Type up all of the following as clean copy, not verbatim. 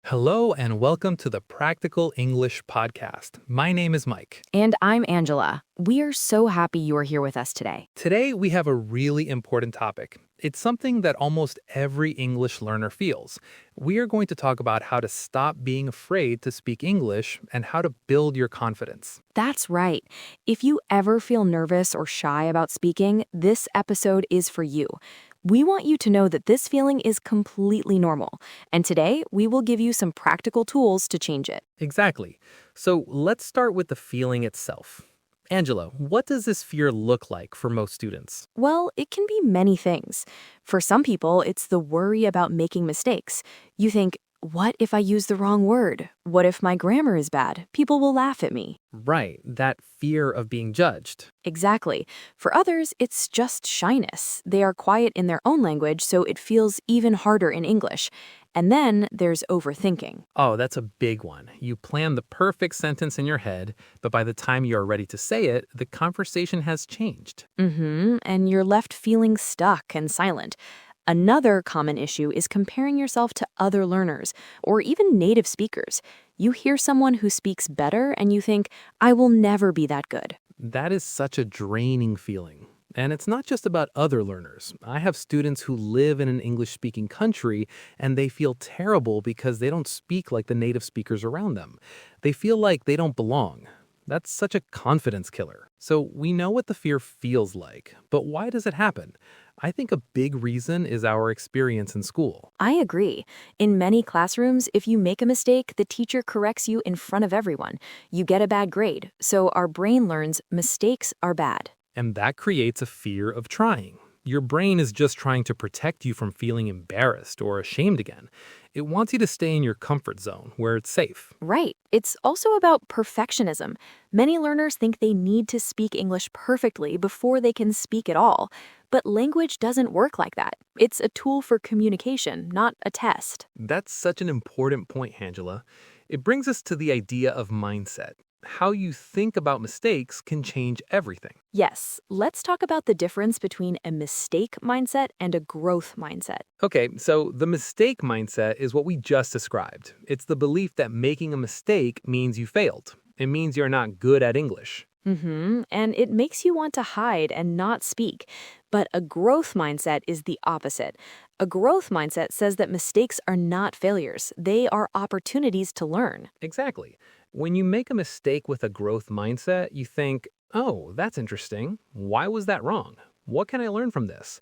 Hello and welcome to the Practical English Podcast. My name is Mike. And I'm Angela. We are so happy you are here with us today. Today we have a really important topic. It's something that almost every English learner feels. We are going to talk about how to stop being afraid to speak English and how to build your confidence. That's right. If you ever feel nervous or shy about speaking, this episode is for you. We want you to know that this feeling is completely normal, and today we will give you some practical tools to change it. Exactly. So let's start with the feeling itself. Angela, what does this fear look like for most students? Well, it can be many things. For some people, it's the worry about making mistakes. You think, what if I use the wrong word? What if my grammar is bad? People will laugh at me. Right, that fear of being judged. Exactly. For others, it's just shyness. They are quiet in their own language, so it feels even harder in English. And then there's overthinking. Oh, that's a big one. You plan the perfect sentence in your head, but by the time you are ready to say it, the conversation has changed. And you're left feeling stuck and silent. Another common issue is comparing yourself to other learners or even native speakers. You hear someone who speaks better and you think, I will never be that good. That is such a draining feeling. And it's not just about other learners. I have students who live in an English-speaking country and they feel terrible because they don't speak like the native speakers around them. They feel like they don't belong. That's such a confidence killer. So we know what the fear feels like, but why does it happen? I think a big reason is our experience in school. I agree. In many classrooms, if you make a mistake, the teacher corrects you in front of everyone. You get a bad grade. So our brain learns mistakes are bad. And that creates a fear of trying. Your brain is just trying to protect you from feeling embarrassed or ashamed again. It wants you to stay in your comfort zone where it's safe. Right. It's also about perfectionism. Many learners think they need to speak English perfectly before they can speak at all. But language doesn't work like that. It's a tool for communication, not a test. That's such an important point, Angela. It brings us to the idea of mindset. How you think about mistakes can change everything. Yes, let's talk about the difference between a mistake mindset and a growth mindset. Okay, so the mistake mindset is what we just described. It's the belief that making a mistake means you failed. It means you're not good at English. And it makes you want to hide and not speak. But a growth mindset is the opposite. A growth mindset says that mistakes are not failures. They are opportunities to learn. Exactly. When you make a mistake with a growth mindset, you think, oh, that's interesting. Why was that wrong? What can I learn from this?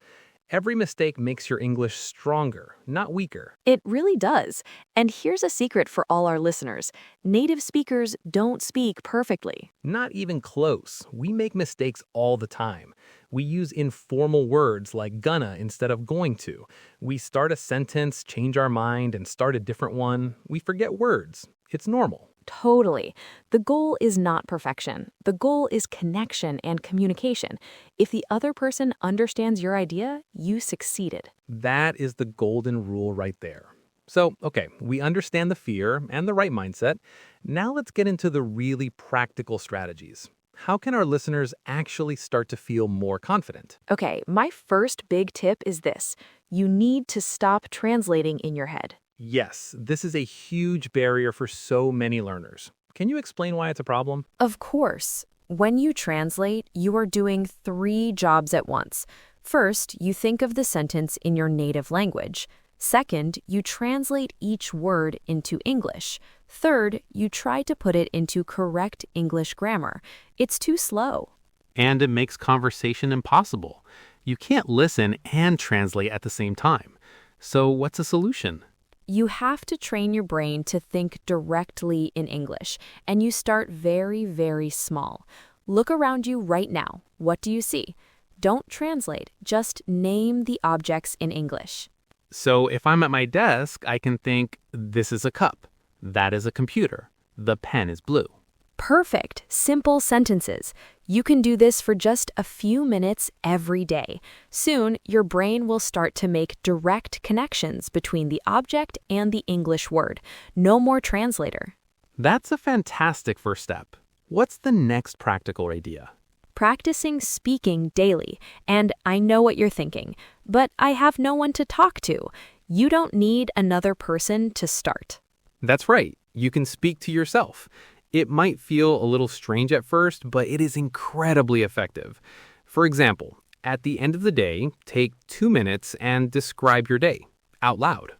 Every mistake makes your English stronger, not weaker. It really does. And here's a secret for all our listeners. Native speakers don't speak perfectly. Not even close. We make mistakes all the time. We use informal words like gonna instead of going to. We start a sentence, change our mind, and start a different one. We forget words. It's normal. Totally. The goal is not perfection. The goal is connection and communication. If the other person understands your idea, you succeeded. That is the golden rule right there. So, okay, we understand the fear and the right mindset. Now let's get into the really practical strategies. How can our listeners actually start to feel more confident? Okay, my first big tip is this. You need to stop translating in your head. Yes, this is a huge barrier for so many learners. Can you explain why it's a problem? Of course. When you translate, you are doing 3 jobs at once. First, you think of the sentence in your native language. Second, you translate each word into English. Third, you try to put it into correct English grammar. It's too slow. And it makes conversation impossible. You can't listen and translate at the same time. So what's the solution? You have to train your brain to think directly in English, and you start very, very small. Look around you right now. What do you see? Don't translate, just name the objects in English. So if I'm at my desk, I can think, this is a cup. That is a computer. The pen is blue. Perfect, simple sentences. You can do this for just a few minutes every day. Soon, your brain will start to make direct connections between the object and the English word. No more translator. That's a fantastic first step. What's the next practical idea? Practicing speaking daily. And I know what you're thinking, but I have no one to talk to. You don't need another person to start. That's right. You can speak to yourself. It might feel a little strange at first, but it is incredibly effective. For example, at the end of the day, take 2 minutes and describe your day out loud.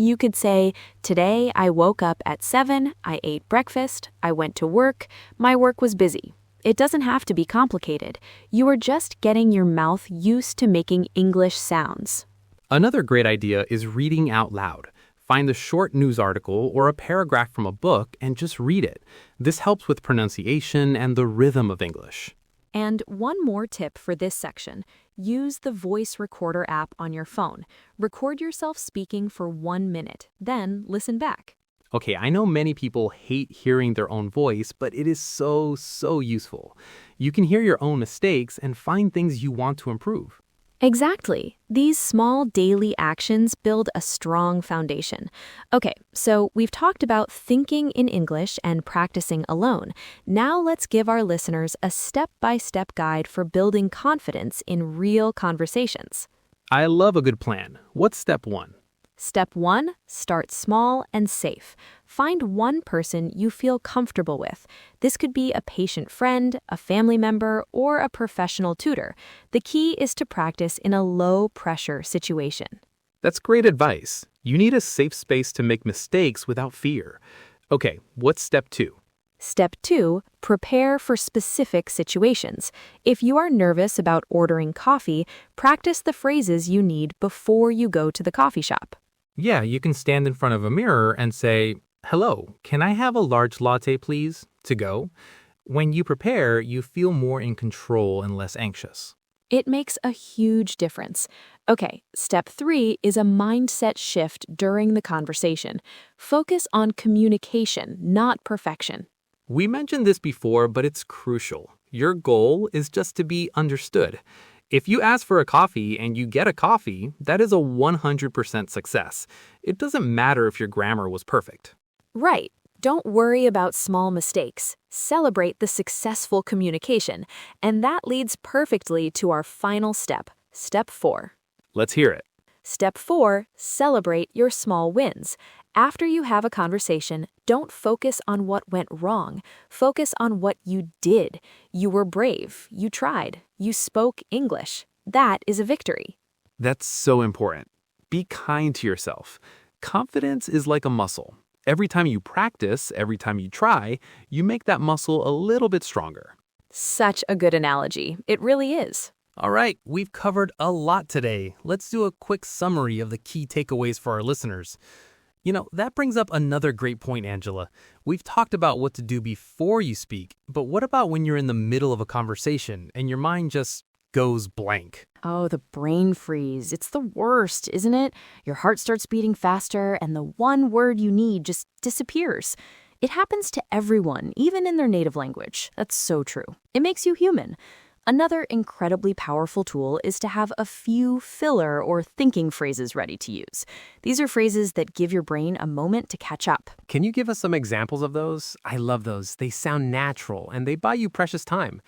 You could say, today I woke up at 7, I ate breakfast, I went to work, my work was busy. It doesn't have to be complicated. You are just getting your mouth used to making English sounds. Another great idea is reading out loud. Find a short news article or a paragraph from a book and just read it. This helps with pronunciation and the rhythm of English. And one more tip for this section. Use the voice recorder app on your phone. Record yourself speaking for 1 minute, then listen back. Okay, I know many people hate hearing their own voice, but it is so useful. You can hear your own mistakes and find things you want to improve. Exactly. These small daily actions build a strong foundation. Okay, so we've talked about thinking in English and practicing alone. Now let's give our listeners a step-by-step guide for building confidence in real conversations. I love a good plan. What's step 1? Step 1, start small and safe. Find one person you feel comfortable with. This could be a patient friend, a family member, or a professional tutor. The key is to practice in a low-pressure situation. That's great advice. You need a safe space to make mistakes without fear. Okay, what's step 2? Step 2, prepare for specific situations. If you are nervous about ordering coffee, practice the phrases you need before you go to the coffee shop. Yeah, you can stand in front of a mirror and say, "Hello, can I have a large latte, please?" to go. When you prepare, you feel more in control and less anxious. It makes a huge difference. Okay, step 3 is a mindset shift during the conversation. Focus on communication, not perfection. We mentioned this before, but it's crucial. Your goal is just to be understood. If you ask for a coffee and you get a coffee, that is a 100% success. It doesn't matter if your grammar was perfect. Right. Don't worry about small mistakes. Celebrate the successful communication. And that leads perfectly to our final step, step 4. Let's hear it. Step 4, celebrate your small wins. After you have a conversation, don't focus on what went wrong. Focus on what you did. You were brave. You tried. You spoke English. That is a victory. That's so important. Be kind to yourself. Confidence is like a muscle. Every time you practice, every time you try, you make that muscle a little bit stronger. Such a good analogy. It really is. All right, we've covered a lot today. Let's do a quick summary of the key takeaways for our listeners. That brings up another great point, Angela. We've talked about what to do before you speak, but what about when you're in the middle of a conversation and your mind just goes blank? Oh, the brain freeze. It's the worst, isn't it? Your heart starts beating faster and the one word you need just disappears. It happens to everyone, even in their native language. That's so true. It makes you human. Another incredibly powerful tool is to have a few filler or thinking phrases ready to use. These are phrases that give your brain a moment to catch up. Can you give us some examples of those? I love those. They sound natural and they buy you precious time.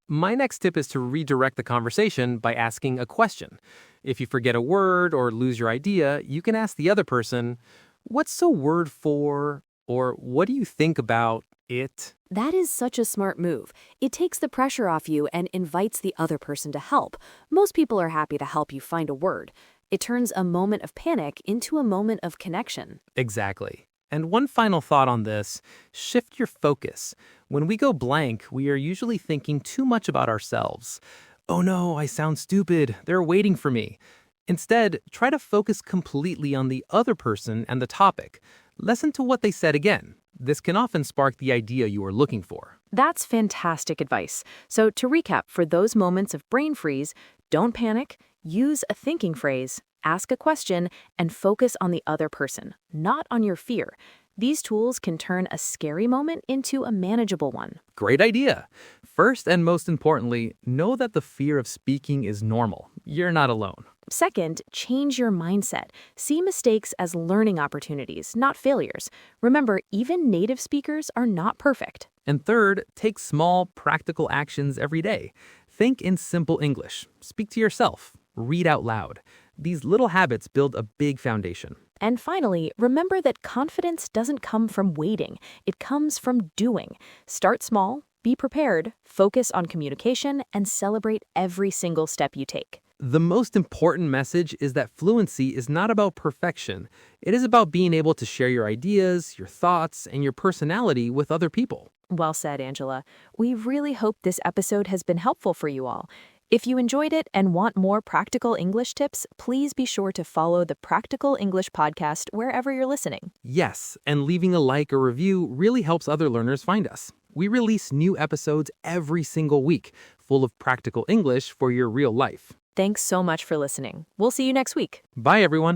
My next tip is to redirect the conversation by asking a question. If you forget a word or lose your idea, you can ask the other person, "What's the word for?" or "What do you think about it?" That is such a smart move. It takes the pressure off you and invites the other person to help. Most people are happy to help you find a word. It turns a moment of panic into a moment of connection. Exactly. And one final thought on this, shift your focus. When we go blank, we are usually thinking too much about ourselves. "Oh no, I sound stupid. They're waiting for me." Instead, try to focus completely on the other person and the topic. Listen to what they said again. This can often spark the idea you are looking for. That's fantastic advice. So to recap, for those moments of brain freeze, don't panic, use a thinking phrase, ask a question, and focus on the other person, not on your fear. These tools can turn a scary moment into a manageable one. Great idea. First and most importantly, know that the fear of speaking is normal. You're not alone. Second, change your mindset. See mistakes as learning opportunities, not failures. Remember, even native speakers are not perfect. And third, take small, practical actions every day. Think in simple English. Speak to yourself. Read out loud. These little habits build a big foundation. And finally, remember that confidence doesn't come from waiting, it comes from doing. Start small, be prepared, focus on communication, and celebrate every single step you take. The most important message is that fluency is not about perfection. It is about being able to share your ideas, your thoughts, and your personality with other people. Well said, Angela. We really hope this episode has been helpful for you all. If you enjoyed it and want more practical English tips, please be sure to follow the Practical English Podcast wherever you're listening. Yes, and leaving a like or review really helps other learners find us. We release new episodes every single week, full of practical English for your real life. Thanks so much for listening. We'll see you next week. Bye, everyone.